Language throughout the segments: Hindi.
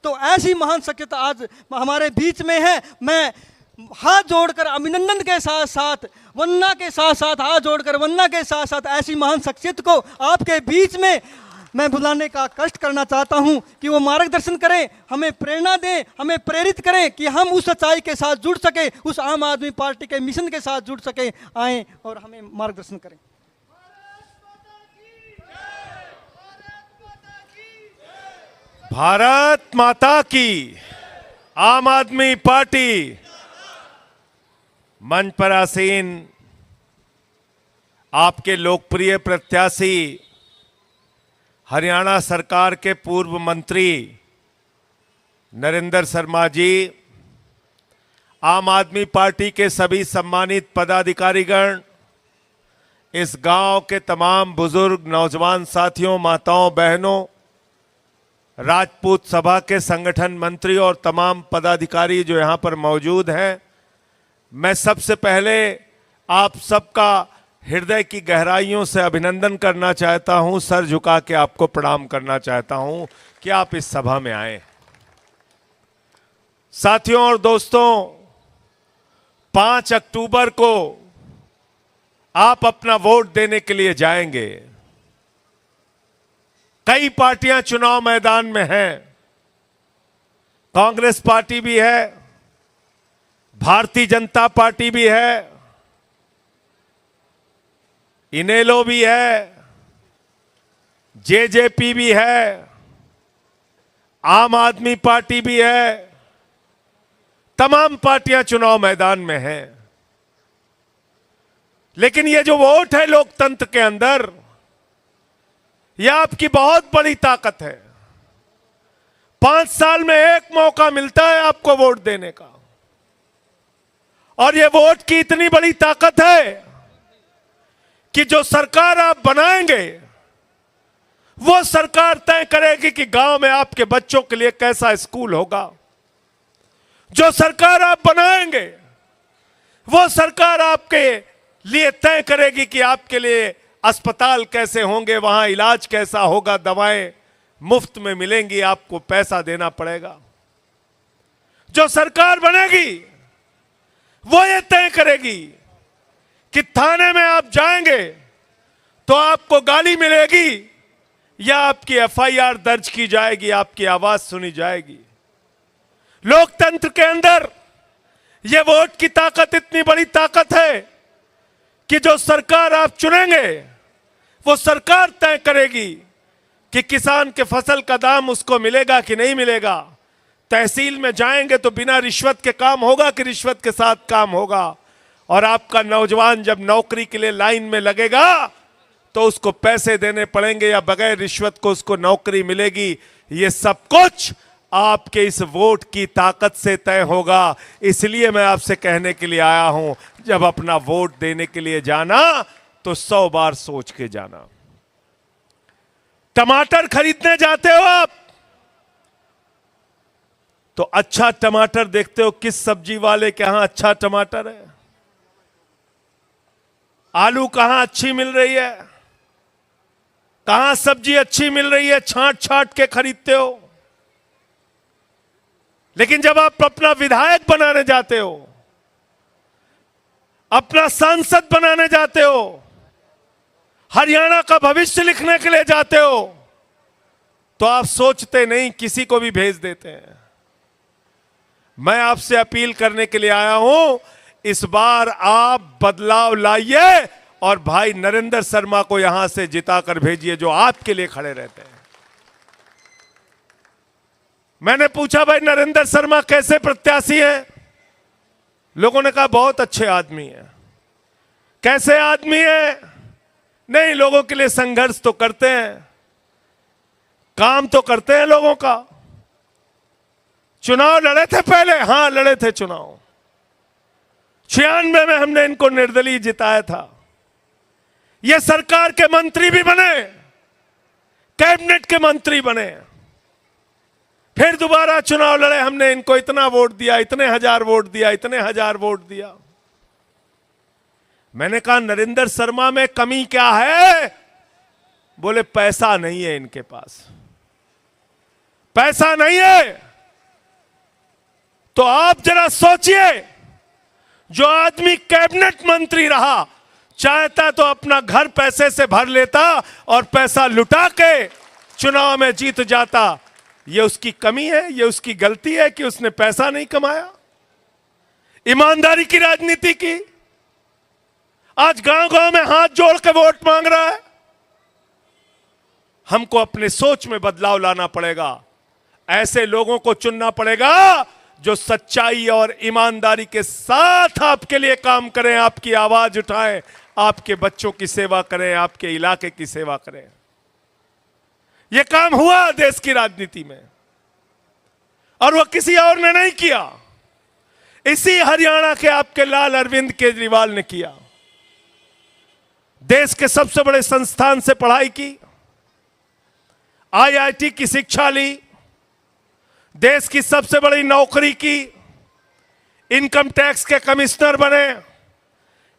तो ऐसी महान शख्सियत आज हमारे बीच में है। मैं हाथ जोड़कर अभिनंदन के साथ साथ वंदना के साथ साथ हाथ जोड़कर वंदना के साथ साथ ऐसी महान शख्सियत को आपके बीच में मैं बुलाने का कष्ट करना चाहता हूं कि वो मार्गदर्शन करें, हमें प्रेरणा दें, हमें प्रेरित करें कि हम उस सच्चाई के साथ जुड़ सके, उस आम आदमी पार्टी के मिशन के साथ जुड़ सके। आए और हमें मार्गदर्शन करें। भारत माता की। आम आदमी पार्टी। मंच पर आसीन आपके लोकप्रिय प्रत्याशी हरियाणा सरकार के पूर्व मंत्री नरेंद्र शर्मा जी, आम आदमी पार्टी के सभी सम्मानित पदाधिकारीगण, इस गांव के तमाम बुजुर्ग नौजवान साथियों, माताओं बहनों, राजपूत सभा के संगठन मंत्री और तमाम पदाधिकारी जो यहां पर मौजूद हैं, मैं सबसे पहले आप सबका हृदय की गहराइयों से अभिनंदन करना चाहता हूं, सर झुका के आपको प्रणाम करना चाहता हूं कि आप इस सभा में आए। साथियों और दोस्तों, 5 अक्टूबर को आप अपना वोट देने के लिए जाएंगे। कई पार्टियां चुनाव मैदान में हैं। कांग्रेस पार्टी भी है, भारतीय जनता पार्टी भी है, इनेलो भी है, जेजेपी भी है, आम आदमी पार्टी भी है। तमाम पार्टियां चुनाव मैदान में हैं। लेकिन ये जो वोट है लोकतंत्र के अंदर, यह आपकी बहुत बड़ी ताकत है। 5 साल में एक मौका मिलता है आपको वोट देने का, और यह वोट की इतनी बड़ी ताकत है कि जो सरकार आप बनाएंगे वो सरकार तय करेगी कि गांव में आपके बच्चों के लिए कैसा स्कूल होगा। जो सरकार आप बनाएंगे वो सरकार आपके लिए तय करेगी कि आपके लिए अस्पताल कैसे होंगे, वहां इलाज कैसा होगा, दवाएं मुफ्त में मिलेंगी, आपको पैसा देना पड़ेगा। जो सरकार बनेगी वो ये तय करेगी कि थाने में आप जाएंगे तो आपको गाली मिलेगी या आपकी एफआईआर दर्ज की जाएगी, आपकी आवाज सुनी जाएगी। लोकतंत्र के अंदर यह वोट की ताकत इतनी बड़ी ताकत है कि जो सरकार आप चुनेंगे वो सरकार तय करेगी कि किसान के फसल का दाम उसको मिलेगा कि नहीं मिलेगा। तहसील में जाएंगे तो बिना रिश्वत के काम होगा कि रिश्वत के साथ काम होगा। और आपका नौजवान जब नौकरी के लिए लाइन में लगेगा तो उसको पैसे देने पड़ेंगे या बगैर रिश्वत को उसको नौकरी मिलेगी। ये सब कुछ आपके इस वोट की ताकत से तय होगा। इसलिए मैं आपसे कहने के लिए आया हूं, जब अपना वोट देने के लिए जाना तो 100 बार सोच के जाना। टमाटर खरीदने जाते हो आप तो अच्छा टमाटर देखते हो किस सब्जी वाले के यहां अच्छा टमाटर है, आलू कहां अच्छी मिल रही है, कहां सब्जी अच्छी मिल रही है, छांट छांट के खरीदते हो। लेकिन जब आप अपना विधायक बनाने जाते हो, अपना सांसद बनाने जाते हो, हरियाणा का भविष्य लिखने के लिए जाते हो, तो आप सोचते नहीं, किसी को भी भेज देते हैं। मैं आपसे अपील करने के लिए आया हूं, इस बार आप बदलाव लाइए और भाई नरेंद्र शर्मा को यहां से जिताकर भेजिए, जो आपके लिए खड़े रहते हैं। मैंने पूछा, भाई नरेंद्र शर्मा कैसे प्रत्याशी हैं? लोगों ने कहा बहुत अच्छे आदमी हैं। कैसे आदमी हैं? नहीं, लोगों के लिए संघर्ष तो करते हैं, काम तो करते हैं लोगों का। चुनाव लड़े थे पहले? हां, लड़े थे चुनाव। 96 में हमने इनको निर्दलीय जिताया था। ये सरकार के मंत्री भी बने, कैबिनेट के मंत्री बने। फिर दोबारा चुनाव लड़े, हमने इनको इतना वोट दिया, इतने हजार वोट दिया, इतने हजार वोट दिया। मैंने कहा नरेंद्र शर्मा में कमी क्या है? बोले पैसा नहीं है इनके पास, पैसा नहीं है। तो आप जरा सोचिए, जो आदमी कैबिनेट मंत्री रहा, चाहता तो अपना घर पैसे से भर लेता और पैसा लुटा के चुनाव में जीत जाता। ये उसकी कमी है, ये उसकी गलती है कि उसने पैसा नहीं कमाया, ईमानदारी की राजनीति की। आज गांव गांव में हाथ जोड़ के वोट मांग रहा है। हमको अपने सोच में बदलाव लाना पड़ेगा। ऐसे लोगों को चुनना पड़ेगा जो सच्चाई और ईमानदारी के साथ आपके लिए काम करें, आपकी आवाज उठाएं, आपके बच्चों की सेवा करें, आपके इलाके की सेवा करें। यह काम हुआ देश की राजनीति में, और वह किसी और ने नहीं किया, इसी हरियाणा के आपके लाल अरविंद केजरीवाल ने किया। देश के सबसे बड़े संस्थान से पढ़ाई की, आईआईटी की शिक्षा ली, देश की सबसे बड़ी नौकरी की, इनकम टैक्स के कमिश्नर बने,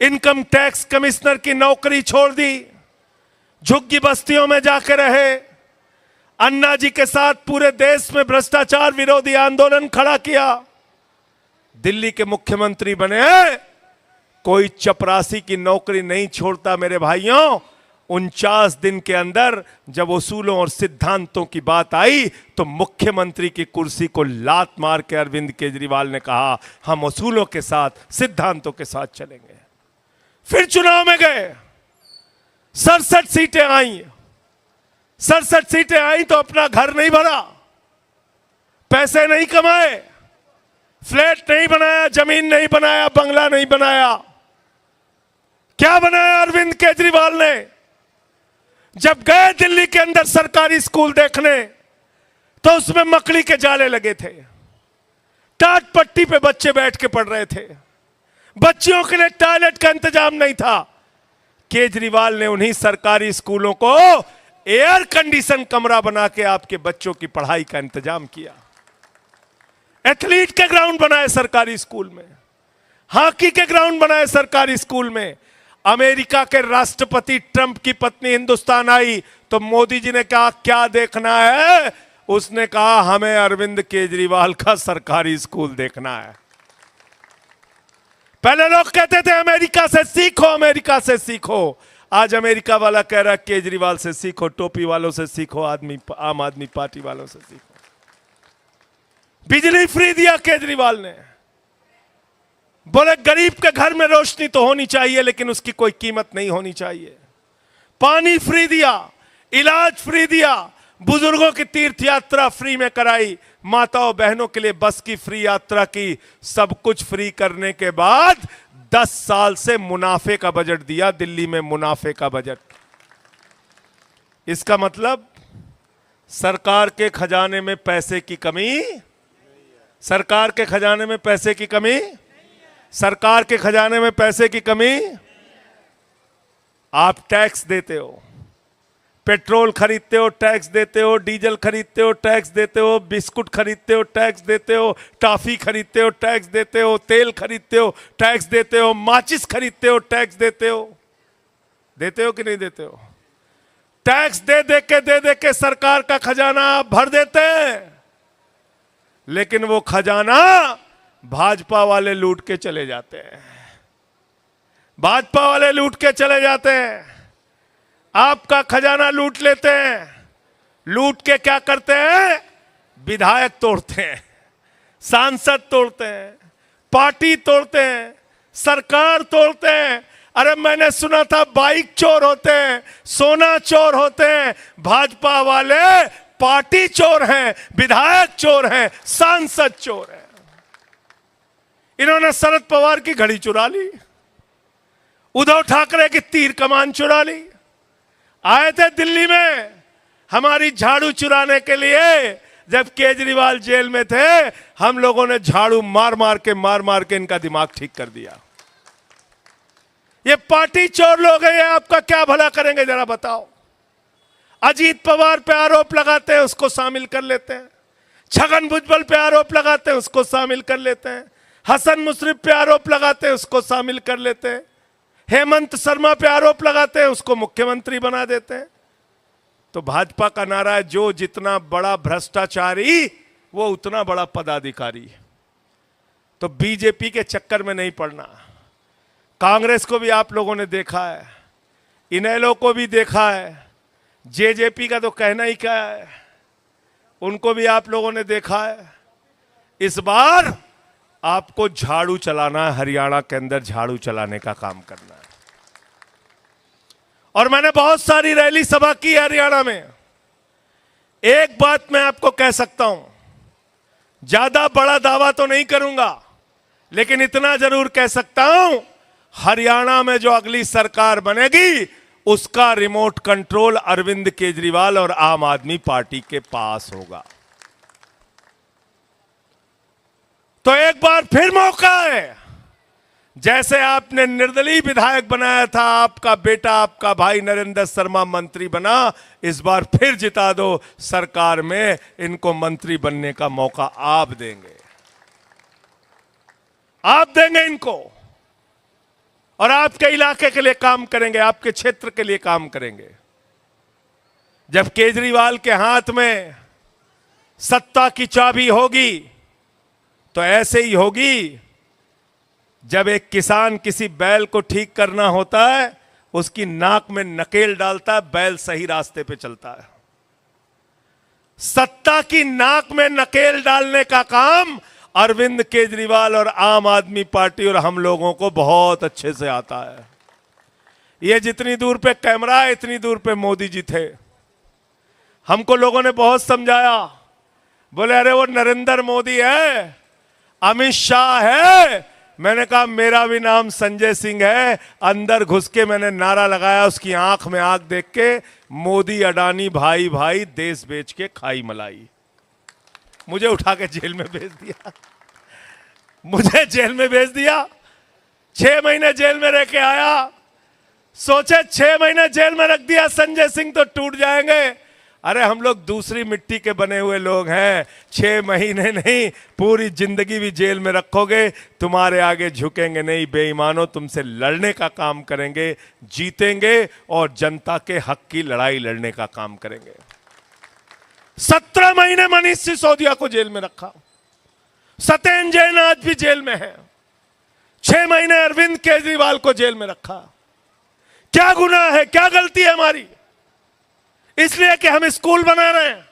इनकम टैक्स कमिश्नर की नौकरी छोड़ दी, झुग्गी बस्तियों में जाकर रहे, अन्ना जी के साथ पूरे देश में भ्रष्टाचार विरोधी आंदोलन खड़ा किया, दिल्ली के मुख्यमंत्री बने। कोई चपरासी की नौकरी नहीं छोड़ता मेरे भाइयों। 49 दिन के अंदर जब उसूलों और सिद्धांतों की बात आई तो मुख्यमंत्री की कुर्सी को लात मार के अरविंद केजरीवाल ने कहा, हम उसूलों के साथ, सिद्धांतों के साथ चलेंगे। फिर चुनाव में गए, 67 सीटें आई। 67 सीटें आई तो अपना घर नहीं भरा, पैसे नहीं कमाए, फ्लैट नहीं बनाया, जमीन नहीं बनाया, बंगला नहीं बनाया। क्या बनाया अरविंद केजरीवाल ने? जब गए दिल्ली के अंदर सरकारी स्कूल देखने तो उसमें मकड़ी के जाले लगे थे, टाट पट्टी पे बच्चे बैठ के पढ़ रहे थे, बच्चियों के लिए टॉयलेट का इंतजाम नहीं था। केजरीवाल ने उन्हीं सरकारी स्कूलों को एयर कंडीशन कमरा बना के आपके बच्चों की पढ़ाई का इंतजाम किया। एथलीट के ग्राउंड बनाए सरकारी स्कूल में, हॉकी के ग्राउंड बनाए सरकारी स्कूल में। अमेरिका के राष्ट्रपति ट्रंप की पत्नी हिंदुस्तान आई तो मोदी जी ने कहा क्या देखना है? उसने कहा हमें अरविंद केजरीवाल का सरकारी स्कूल देखना है। पहले लोग कहते थे अमेरिका से सीखो, अमेरिका से सीखो। आज अमेरिका वाला कह रहा है केजरीवाल से सीखो, टोपी वालों से सीखो, आम आदमी पार्टी वालों से सीखो। बिजली फ्री दिया केजरीवाल ने, बोले गरीब के घर में रोशनी तो होनी चाहिए लेकिन उसकी कोई कीमत नहीं होनी चाहिए। पानी फ्री दिया, इलाज फ्री दिया, बुजुर्गों की तीर्थ यात्रा फ्री में कराई, माताओं बहनों के लिए बस की फ्री यात्रा की। सब कुछ फ्री करने के बाद 10 साल से मुनाफे का बजट दिया, दिल्ली में मुनाफे का बजट। इसका मतलब सरकार के खजाने में पैसे की कमी, सरकार के खजाने में पैसे की कमी, सरकार के खजाने में पैसे की कमी। आप टैक्स देते हो, पेट्रोल खरीदते हो टैक्स देते हो, डीजल खरीदते हो टैक्स देते हो, बिस्कुट खरीदते हो टैक्स देते हो, टॉफी खरीदते हो टैक्स देते हो, तेल खरीदते हो टैक्स देते हो, माचिस खरीदते हो टैक्स देते हो। देते हो कि नहीं देते हो? टैक्स दे दे के सरकार का खजाना आप भर देते हैं, लेकिन वो खजाना भाजपा वाले लूट के चले जाते हैं, भाजपा वाले लूट के चले जाते हैं, आपका खजाना लूट लेते हैं। लूट के क्या करते हैं? विधायक तोड़ते हैं, सांसद तोड़ते हैं, पार्टी तोड़ते हैं, सरकार तोड़ते हैं। अरे मैंने सुना था बाइक चोर होते हैं, सोना चोर होते हैं, भाजपा वाले पार्टी चोर हैं, विधायक चोर हैं, सांसद चोर हैं। इन्होंने शरद पवार की घड़ी चुरा ली, उद्धव ठाकरे की तीर कमान चुरा ली। आए थे दिल्ली में हमारी झाड़ू चुराने के लिए, जब केजरीवाल जेल में थे हम लोगों ने झाड़ू मार मार के इनका दिमाग ठीक कर दिया। ये पार्टी चोर लोग हैं, ये आपका क्या भला करेंगे जरा बताओ। अजीत पवार पे आरोप लगाते हैं, उसको शामिल कर लेते हैं, छगन भुजबल पे आरोप लगाते हैं, उसको शामिल कर लेते हैं, हसन मुशर्रफ पे आरोप लगाते हैं, उसको शामिल कर लेते हैं, हेमंत शर्मा पे आरोप लगाते हैं, उसको मुख्यमंत्री बना देते हैं। तो भाजपा का नारा है जो जितना बड़ा भ्रष्टाचारी वो उतना बड़ा पदाधिकारी। तो बीजेपी के चक्कर में नहीं पड़ना। कांग्रेस को भी आप लोगों ने देखा है, इनेलो को भी देखा है, जेजेपी का तो कहना ही क्या है, उनको भी आप लोगों ने देखा है। इस बार आपको झाड़ू चलाना है, हरियाणा के अंदर झाड़ू चलाने का काम करना है। और मैंने बहुत सारी रैली सभा की है हरियाणा में। एक बात मैं आपको कह सकता हूं, ज्यादा बड़ा दावा तो नहीं करूंगा, लेकिन इतना जरूर कह सकता हूं, हरियाणा में जो अगली सरकार बनेगी उसका रिमोट कंट्रोल अरविंद केजरीवाल और आम आदमी पार्टी के पास होगा। तो एक बार फिर मौका है, जैसे आपने निर्दलीय विधायक बनाया था, आपका बेटा आपका भाई नरेंद्र शर्मा मंत्री बना, इस बार फिर जिता दो सरकार में, इनको मंत्री बनने का मौका आप देंगे, आप देंगे इनको, और आपके इलाके के लिए काम करेंगे, आपके क्षेत्र के लिए काम करेंगे। जब केजरीवाल के हाथ में सत्ता की चाबी होगी तो ऐसे ही होगी, जब एक किसान किसी बैल को ठीक करना होता है, उसकी नाक में नकेल डालता है, बैल सही रास्ते पे चलता है। सत्ता की नाक में नकेल डालने का काम अरविंद केजरीवाल और आम आदमी पार्टी और हम लोगों को बहुत अच्छे से आता है। ये जितनी दूर पे कैमरा है, इतनी दूर पे मोदी जी थे। हमको लोगों ने बहुत समझाया, बोले अरे वो नरेंद्र मोदी है, अमित शाह है। मैंने कहा मेरा भी नाम संजय सिंह है। अंदर घुस के मैंने नारा लगाया, उसकी आंख में आंख देख के, मोदी अडानी भाई भाई, देश बेच के खाई मलाई। मुझे उठा के जेल में भेज दिया, मुझे जेल में भेज दिया। 6 महीने जेल में रह के आया। सोचे 6 महीने जेल में रख दिया संजय सिंह तो टूट जाएंगे। अरे हम लोग दूसरी मिट्टी के बने हुए लोग हैं। 6 महीने नहीं, पूरी जिंदगी भी जेल में रखोगे, तुम्हारे आगे झुकेंगे नहीं बेईमानों। तुमसे लड़ने का काम करेंगे, जीतेंगे और जनता के हक की लड़ाई लड़ने का काम करेंगे। 17 महीने मनीष सिसोदिया को जेल में रखा, सत्येंद्र जैन आज भी जेल में है। 6 महीने अरविंद केजरीवाल को जेल में रखा। क्या गुनाह है, क्या गलती है हमारी? इसलिए कि हम स्कूल बना रहे हैं,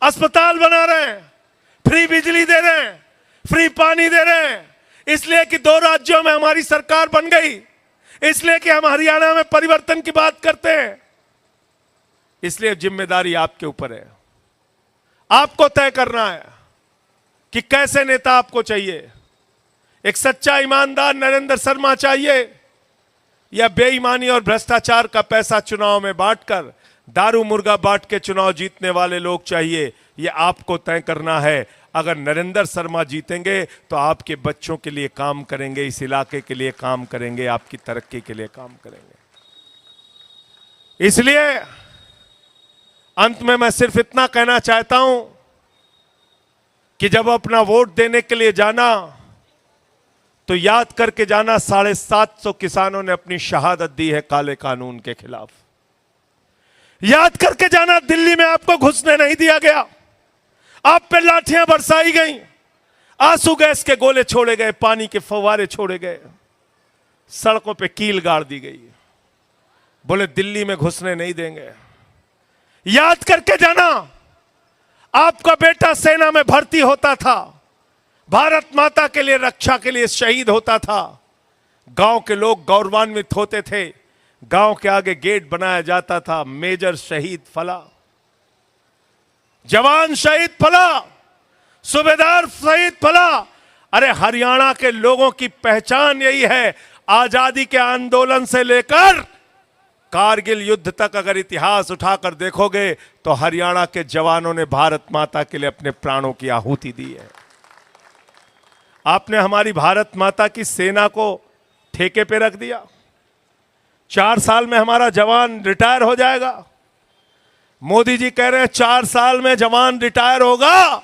अस्पताल बना रहे हैं, फ्री बिजली दे रहे हैं, फ्री पानी दे रहे हैं, इसलिए कि 2 राज्यों में हमारी सरकार बन गई, इसलिए कि हम हरियाणा में परिवर्तन की बात करते हैं। इसलिए जिम्मेदारी आपके ऊपर है। आपको तय करना है कि कैसे नेता आपको चाहिए। एक सच्चा ईमानदार नरेंद्र शर्मा चाहिए, या बेईमानी और भ्रष्टाचार का पैसा चुनाव में बांटकर, दारू मुर्गा बांट के चुनाव जीतने वाले लोग चाहिए? ये आपको तय करना है। अगर नरेंद्र शर्मा जीतेंगे तो आपके बच्चों के लिए काम करेंगे, इस इलाके के लिए काम करेंगे, आपकी तरक्की के लिए काम करेंगे। इसलिए अंत में मैं सिर्फ इतना कहना चाहता हूं कि जब अपना वोट देने के लिए जाना तो याद करके जाना, 750 किसानों ने अपनी शहादत दी है काले कानून के खिलाफ। याद करके जाना, दिल्ली में आपको घुसने नहीं दिया गया, आप पे लाठियां बरसाई गई, आंसू गैस के गोले छोड़े गए, पानी के फव्वारे छोड़े गए, सड़कों पे कील गाड़ दी गई। बोले दिल्ली में घुसने नहीं देंगे। याद करके जाना, आपका बेटा सेना में भर्ती होता था, भारत माता के लिए रक्षा के लिए शहीद होता था, गांव के लोग गौरवान्वित होते थे, गांव के आगे गेट बनाया जाता था, मेजर शहीद फला, जवान शहीद फला, सूबेदार शहीद फला। अरे हरियाणा के लोगों की पहचान यही है। आजादी के आंदोलन से लेकर कारगिल युद्ध तक अगर इतिहास उठाकर देखोगे तो हरियाणा के जवानों ने भारत माता के लिए अपने प्राणों की आहुति दी है। आपने हमारी भारत माता की सेना को ठेके पे रख दिया। 4 साल में हमारा जवान रिटायर हो जाएगा। मोदी जी कह रहे हैं 4 साल में जवान रिटायर होगा।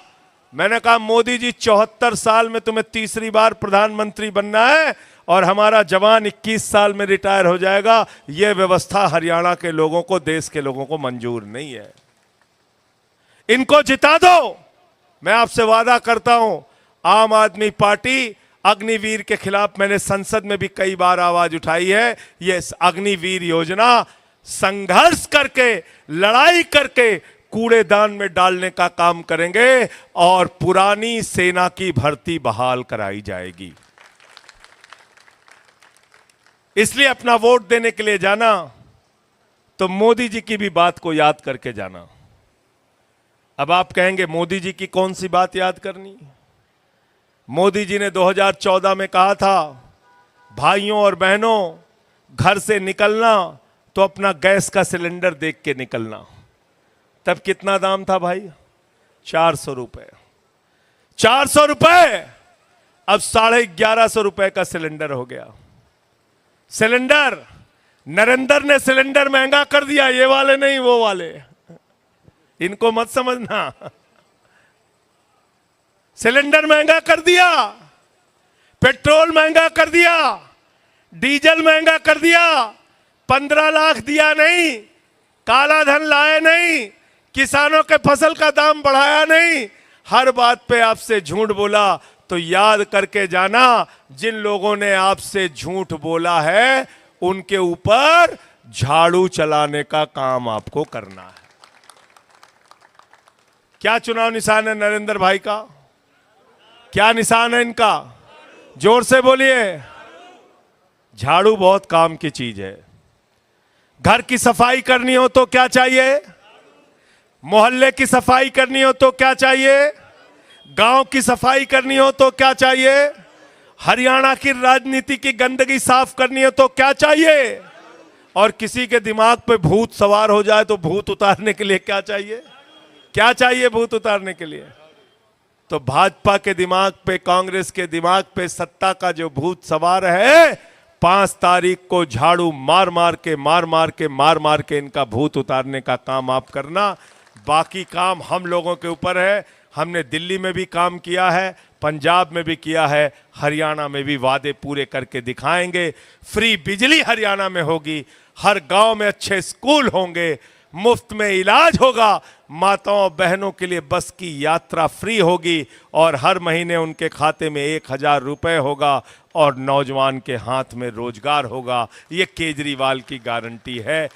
मैंने कहा मोदी जी 74 साल में तुम्हें तीसरी बार प्रधानमंत्री बनना है और हमारा जवान 21 साल में रिटायर हो जाएगा। यह व्यवस्था हरियाणा के लोगों को, देश के लोगों को मंजूर नहीं है। इनको जिता दो। मैं आपसे वादा करता हूं आम आदमी पार्टी अग्निवीर के खिलाफ मैंने संसद में भी कई बार आवाज उठाई है। ये अग्निवीर योजना संघर्ष करके, लड़ाई करके कूड़ेदान में डालने का काम करेंगे और पुरानी सेना की भर्ती बहाल कराई जाएगी। इसलिए अपना वोट देने के लिए जाना तो मोदी जी की भी बात को याद करके जाना। अब आप कहेंगे मोदी जी की कौन सी बात याद करनी? मोदी जी ने 2014 में कहा था, भाइयों और बहनों, घर से निकलना तो अपना गैस का सिलेंडर देख के निकलना। तब कितना दाम था भाई? 400 रुपए। 400 रुपए अब 1150 रुपए का सिलेंडर हो गया। सिलेंडर, नरेंद्र ने सिलेंडर महंगा कर दिया, ये वाले नहीं, वो वाले, इनको मत समझना। सिलेंडर महंगा कर दिया, पेट्रोल महंगा कर दिया, डीजल महंगा कर दिया। 15 लाख दिया नहीं, काला धन लाए नहीं, किसानों के फसल का दाम बढ़ाया नहीं, हर बात पे आपसे झूठ बोला। तो याद करके जाना, जिन लोगों ने आपसे झूठ बोला है उनके ऊपर झाड़ू चलाने का काम आपको करना है। क्या चुनाव निशान है नरेंद्र भाई का? क्या निशान है इनका? जोर से बोलिए। झाड़ू बहुत काम की चीज है। घर की सफाई करनी हो तो क्या चाहिए? मोहल्ले की सफाई करनी हो तो क्या चाहिए? गांव की सफाई करनी हो तो क्या चाहिए? हरियाणा की राजनीति की गंदगी साफ करनी हो तो क्या चाहिए? और किसी के दिमाग पे भूत सवार हो जाए तो भूत उतारने के लिए क्या चाहिए? क्या चाहिए भूत उतारने के लिए? तो भाजपा के दिमाग पे, कांग्रेस के दिमाग पे सत्ता का जो भूत सवार है, 5 तारीख को झाड़ू मार मार के इनका भूत उतारने का काम आप करना। बाकी काम हम लोगों के ऊपर है। हमने दिल्ली में भी काम किया है, पंजाब में भी किया है, हरियाणा में भी वादे पूरे करके दिखाएंगे। फ्री बिजली हरियाणा में होगी, हर गांव में अच्छे स्कूल होंगे, मुफ्त में इलाज होगा, माताओं बहनों के लिए बस की यात्रा फ्री होगी और हर महीने उनके खाते में 1000 रुपए होगा और नौजवान के हाथ में रोजगार होगा। ये केजरीवाल की गारंटी है।